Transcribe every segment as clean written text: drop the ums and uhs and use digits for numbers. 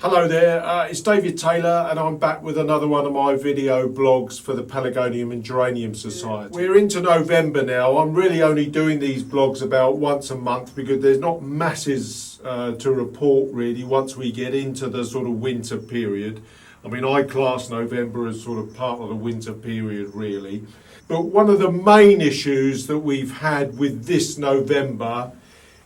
Hello there, it's David Taylor and I'm back with another one of my video blogs for the Pelargonium and Geranium Society. We're into November now. I'm really only doing these blogs about once a month because there's not masses to report really once we get into the sort of winter period. I mean, I class November as sort of part of the winter period really. But one of the main issues that we've had with this November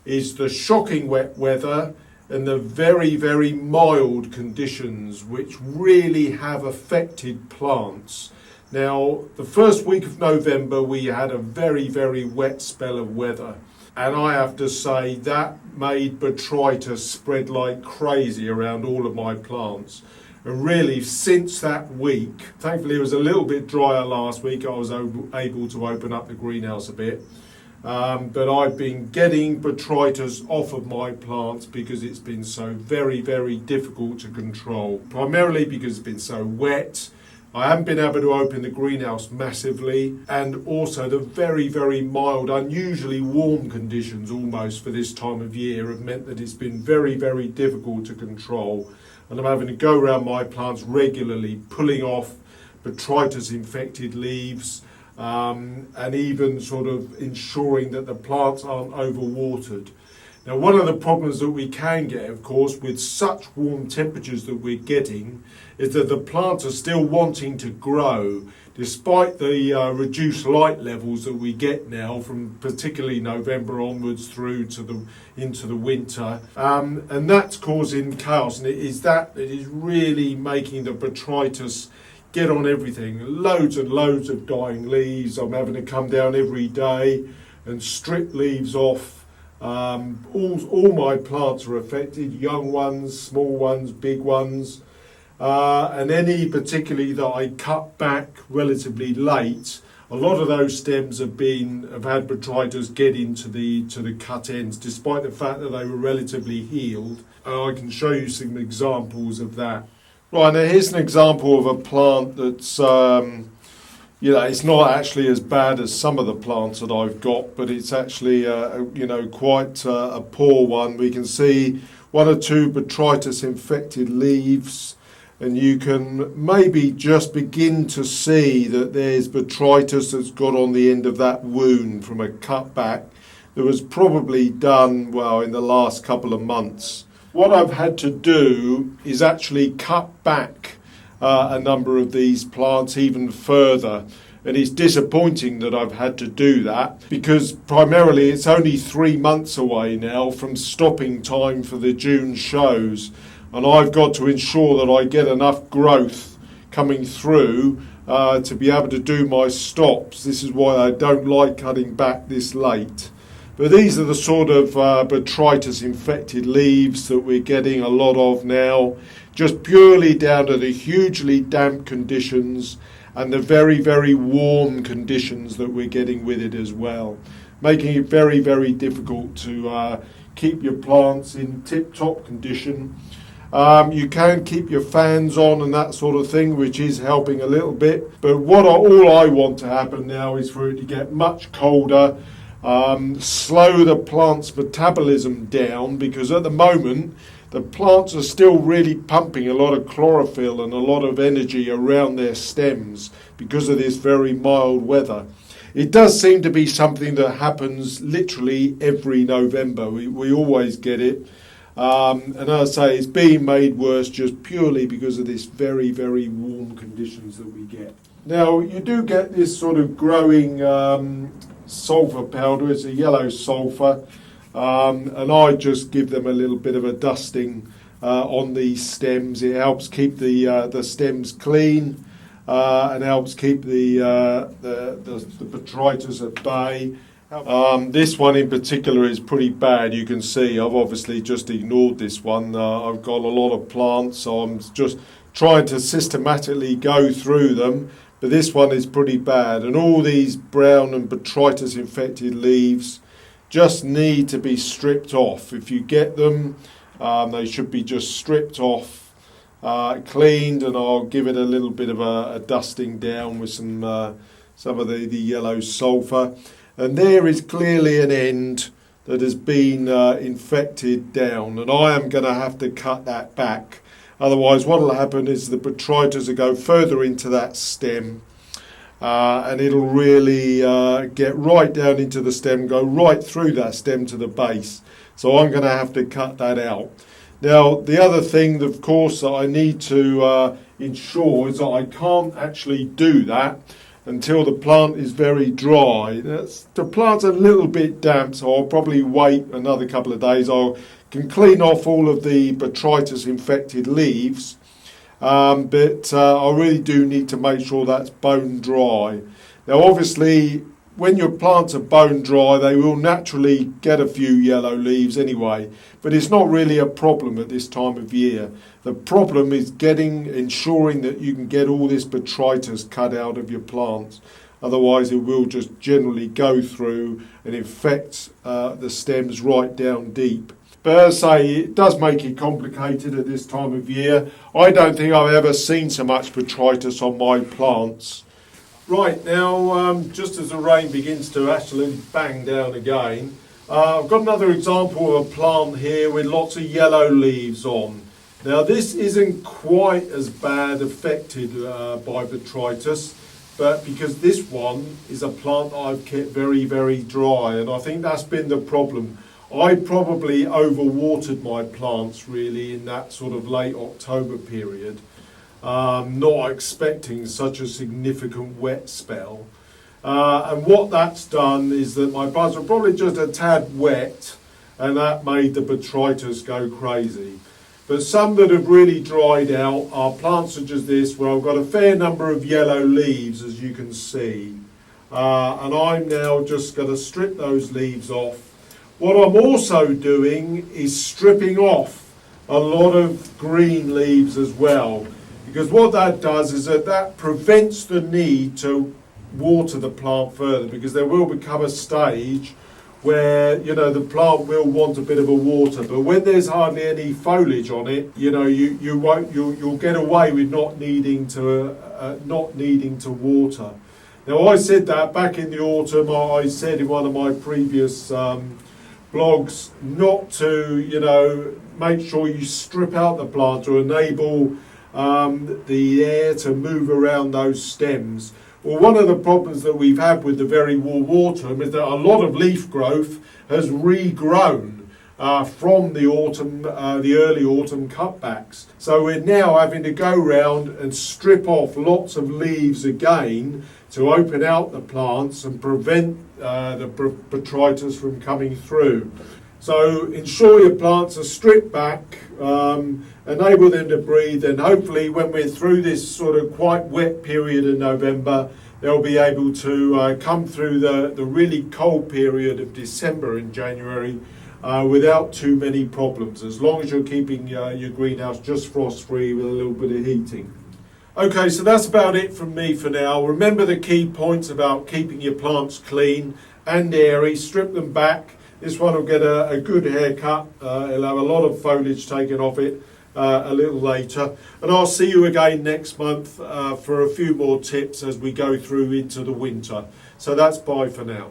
is the shocking wet weather and the very, very mild conditions which really have affected plants. Now, the first week of November we had a very, very wet spell of weather, and I have to say that made Botrytis spread like crazy around all of my plants. And really, since that week, thankfully it was a little bit drier last week, I was able to open up the greenhouse a bit. But I've been getting Botrytis off of my plants because it's been so very, very difficult to control. Primarily because it's been so wet. I haven't been able to open the greenhouse massively, and also the very, very mild, unusually warm conditions almost for this time of year have meant that it's been very, very difficult to control. And I'm having to go around my plants regularly, pulling off Botrytis infected leaves, and even sort of ensuring that the plants aren't overwatered. Now, one of the problems that we can get, of course, with such warm temperatures that we're getting, is that the plants are still wanting to grow, despite the reduced light levels that we get now from particularly November onwards through to into the winter. And that's causing chaos, and it is really making the Botrytis get on everything. Loads and loads of dying leaves. I'm having to come down every day and strip leaves off. All my plants are affected, young ones, small ones, big ones, and any particularly that I cut back relatively late, a lot of those stems have had Botrytis get into the cut ends, despite the fact that they were relatively healed. I can show you some examples of that. Right, now here's an example of a plant that's, it's not actually as bad as some of the plants that I've got, but it's actually, quite a poor one. We can see one or two Botrytis infected leaves, and you can maybe just begin to see that there's Botrytis that's got on the end of that wound from a cutback that was probably done, in the last couple of months. What I've had to do is actually cut back a number of these plants even further, and it's disappointing that I've had to do that because primarily it's only 3 months away now from stopping time for the June shows, and I've got to ensure that I get enough growth coming through to be able to do my stops. This is why I don't like cutting back this late. But these are the sort of Botrytis infected leaves that we're getting a lot of now, just purely down to the hugely damp conditions and the very, very warm conditions that we're getting with it as well, making it very, very difficult to keep your plants in tip-top condition. You can keep your fans on and that sort of thing, which is helping a little bit. But all I want to happen now is for it to get much colder, slow the plant's metabolism down, because at the moment the plants are still really pumping a lot of chlorophyll and a lot of energy around their stems because of this very mild weather. It does seem to be something that happens literally every November. We always get it. And as I say, it's being made worse just purely because of this very, very warm conditions that we get. Now, you do get this sort of growing sulfur powder. It's a yellow sulfur, and I just give them a little bit of a dusting on these stems. It helps keep the stems clean and helps keep the Botrytis at bay. This one in particular is pretty bad. You can see I've obviously just ignored this one. I've got a lot of plants, so I'm just trying to systematically go through them. But this one is pretty bad, and all these brown and Botrytis infected leaves just need to be stripped off. If you get them, they should be just stripped off, cleaned, and I'll give it a little bit of a dusting down with some of the yellow sulfur. And there is clearly an end that has been infected down, and I am going to have to cut that back. Otherwise, what will happen is the botrytis will go further into that stem, and it'll really get right down into the stem, go right through that stem to the base. So I'm going to have to cut that out. Now, the other thing, of course, that I need to ensure is that I can't actually do that until the plant is very dry. The plant's a little bit damp, so I'll probably wait another couple of days. I can clean off all of the botrytis infected leaves, but I really do need to make sure that's bone dry. Now, obviously, when your plants are bone dry, they will naturally get a few yellow leaves anyway, but it's not really a problem at this time of year. The problem is ensuring that you can get all this botrytis cut out of your plants. Otherwise, it will just generally go through and infect the stems right down deep. But as I say, it does make it complicated at this time of year. I don't think I've ever seen so much botrytis on my plants. Right, now, just as the rain begins to actually bang down again, I've got another example of a plant here with lots of yellow leaves on. Now, this isn't quite as bad affected by botrytis, but because this one is a plant I've kept very, very dry, and I think that's been the problem. I probably overwatered my plants really in that sort of late October period. Not expecting such a significant wet spell. And what that's done is that my buds were probably just a tad wet, and that made the botrytis go crazy. But some that have really dried out are plants such as this, where I've got a fair number of yellow leaves, as you can see. And I'm now just going to strip those leaves off. What I'm also doing is stripping off a lot of green leaves as well. Because what that does is that prevents the need to water the plant further, because there will become a stage where, you know, the plant will want a bit of a water. But when there's hardly any foliage on it, you know, you'll get away with not needing to water. Now, I said that back in the autumn. I said in one of my previous blogs not to, you know, make sure you strip out the plant to enable the air to move around those stems. Well, one of the problems that we've had with the very warm autumn is that a lot of leaf growth has regrown from the autumn, the early autumn cutbacks. So we're now having to go round and strip off lots of leaves again to open out the plants and prevent the botrytis from coming through. So ensure your plants are stripped back, enable them to breathe, and hopefully when we're through this sort of quite wet period in November, they'll be able to come through the really cold period of December and January without too many problems, as long as you're keeping your greenhouse just frost-free with a little bit of heating. Okay, so that's about it from me for now. Remember the key points about keeping your plants clean and airy. Strip them back. This one will get a good haircut. It'll have a lot of foliage taken off it a little later. And I'll see you again next month for a few more tips as we go through into the winter. So that's bye for now.